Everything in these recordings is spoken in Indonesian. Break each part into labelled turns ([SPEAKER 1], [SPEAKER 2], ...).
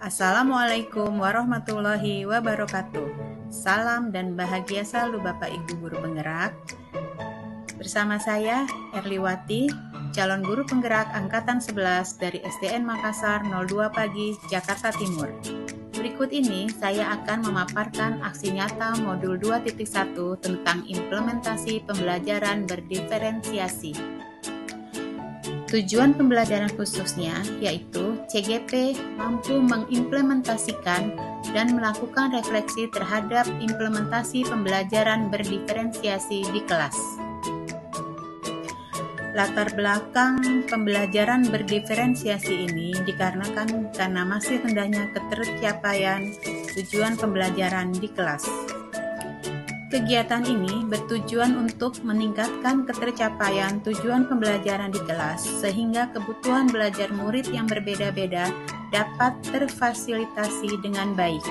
[SPEAKER 1] Assalamualaikum warahmatullahi wabarakatuh. Salam dan bahagia selalu Bapak Ibu Guru Penggerak. Bersama saya Erliwati, calon guru penggerak angkatan 11 dari SDN Makassar 02 Pagi, Jakarta Timur. Berikut ini saya akan memaparkan aksi nyata modul 2.1 tentang implementasi pembelajaran berdiferensiasi. Tujuan pembelajaran khususnya yaitu CGP mampu mengimplementasikan dan melakukan refleksi terhadap implementasi pembelajaran berdiferensiasi di kelas. Latar belakang pembelajaran berdiferensiasi ini dikarenakan karena masih rendahnya ketercapaian tujuan pembelajaran di kelas. Kegiatan ini bertujuan untuk meningkatkan ketercapaian tujuan pembelajaran di kelas sehingga kebutuhan belajar murid yang berbeda-beda dapat terfasilitasi dengan baik.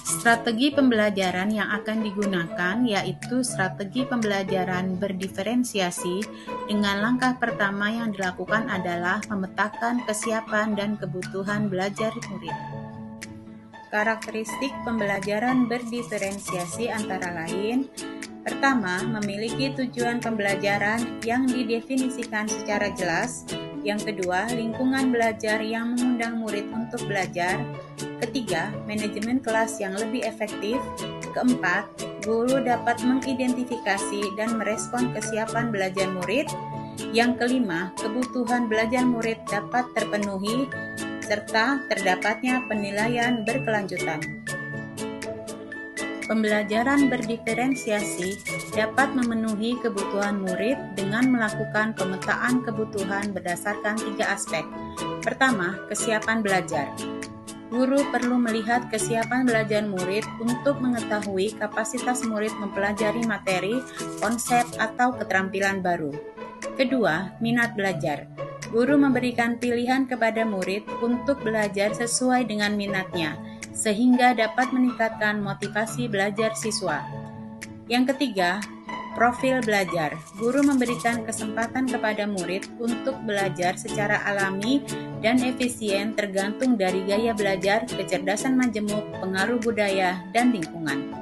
[SPEAKER 1] Strategi pembelajaran yang akan digunakan yaitu strategi pembelajaran berdiferensiasi dengan langkah pertama yang dilakukan adalah memetakan kesiapan dan kebutuhan belajar murid. Karakteristik pembelajaran berdiferensiasi antara lain: pertama, memiliki tujuan pembelajaran yang didefinisikan secara jelas. Yang kedua, lingkungan belajar yang mengundang murid untuk belajar. Ketiga, manajemen kelas yang lebih efektif. Keempat, guru dapat mengidentifikasi dan merespon kesiapan belajar murid. Yang kelima, kebutuhan belajar murid dapat terpenuhi, serta terdapatnya penilaian berkelanjutan. Pembelajaran berdiferensiasi dapat memenuhi kebutuhan murid dengan melakukan pemetaan kebutuhan berdasarkan 3 aspek. Pertama, kesiapan belajar. Guru perlu melihat kesiapan belajar murid untuk mengetahui kapasitas murid mempelajari materi, konsep, atau keterampilan baru. Kedua, minat belajar. Guru memberikan pilihan kepada murid untuk belajar sesuai dengan minatnya, sehingga dapat meningkatkan motivasi belajar siswa. Yang ketiga, profil belajar. Guru memberikan kesempatan kepada murid untuk belajar secara alami dan efisien tergantung dari gaya belajar, kecerdasan majemuk, pengaruh budaya, dan lingkungan.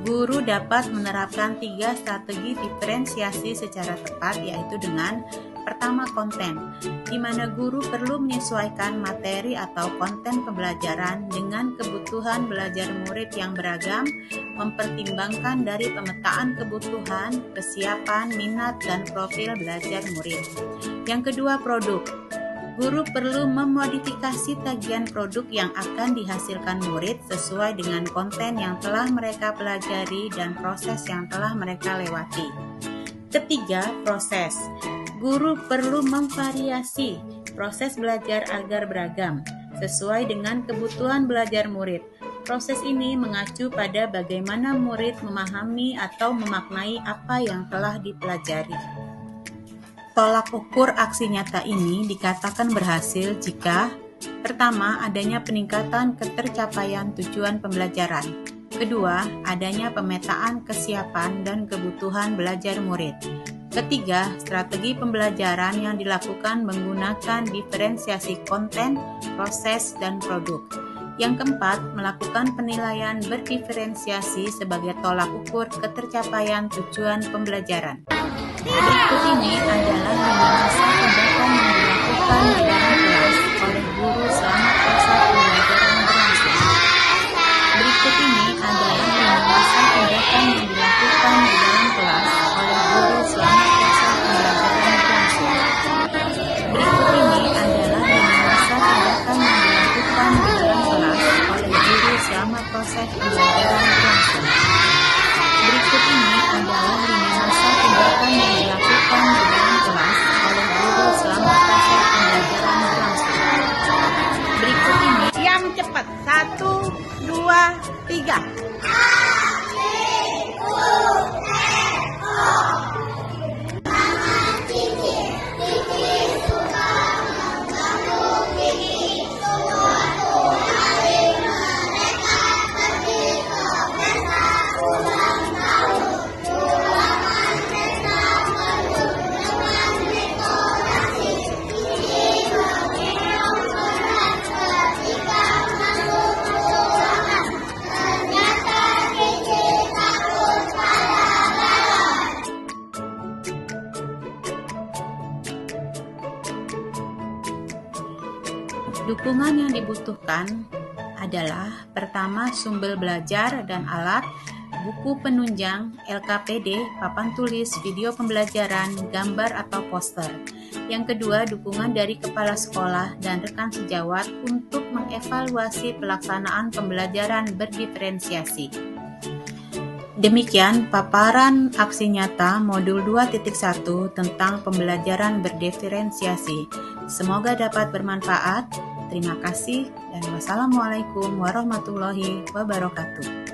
[SPEAKER 1] Guru dapat menerapkan 3 strategi diferensiasi secara tepat, yaitu dengan pertama, konten, di mana guru perlu menyesuaikan materi atau konten pembelajaran dengan kebutuhan belajar murid yang beragam, mempertimbangkan dari pemetaan kebutuhan, kesiapan, minat, dan profil belajar murid. Yang kedua, produk. Guru perlu memodifikasi tagihan produk yang akan dihasilkan murid sesuai dengan konten yang telah mereka pelajari dan proses yang telah mereka lewati. Ketiga, proses. Guru perlu memvariasi proses belajar agar beragam, sesuai dengan kebutuhan belajar murid. Proses ini mengacu pada bagaimana murid memahami atau memaknai apa yang telah dipelajari. Tolak ukur aksi nyata ini dikatakan berhasil jika: pertama, adanya peningkatan ketercapaian tujuan pembelajaran. Kedua, adanya pemetaan kesiapan dan kebutuhan belajar murid. Ketiga, strategi pembelajaran yang dilakukan menggunakan diferensiasi konten, proses, dan produk. Yang keempat, melakukan penilaian berdiferensiasi sebagai tolak ukur ketercapaian tujuan pembelajaran. Berikut ini adalah 5 masa tindakan yang dilakukan di dalam kelas oleh guru selama proses pembelajaran berlangsung. Berikut ini adalah 5 masa tindakan yang dilakukan di dalam kelas oleh guru selama proses pembelajaran berlangsung. Berikut ini adalah 5 masa tindakan yang dilakukan di dalam kelas oleh guru selama proses pembelajaran berlangsung. Berikut ini adalah 5 masa tindakan yang dilakukan di dalam kelas oleh guru selama proses pembelajaran berlangsung. Berikut ini yang cepat. 1, 2, 3. Dukungan yang dibutuhkan adalah pertama sumber belajar dan alat, buku penunjang, LKPD, papan tulis, video pembelajaran, gambar atau poster. Yang kedua, dukungan dari kepala sekolah dan rekan sejawat untuk mengevaluasi pelaksanaan pembelajaran berdiferensiasi. Demikian paparan aksi nyata modul 2.1 tentang pembelajaran berdiferensiasi. Semoga dapat bermanfaat. Terima kasih dan wassalamualaikum warahmatullahi wabarakatuh.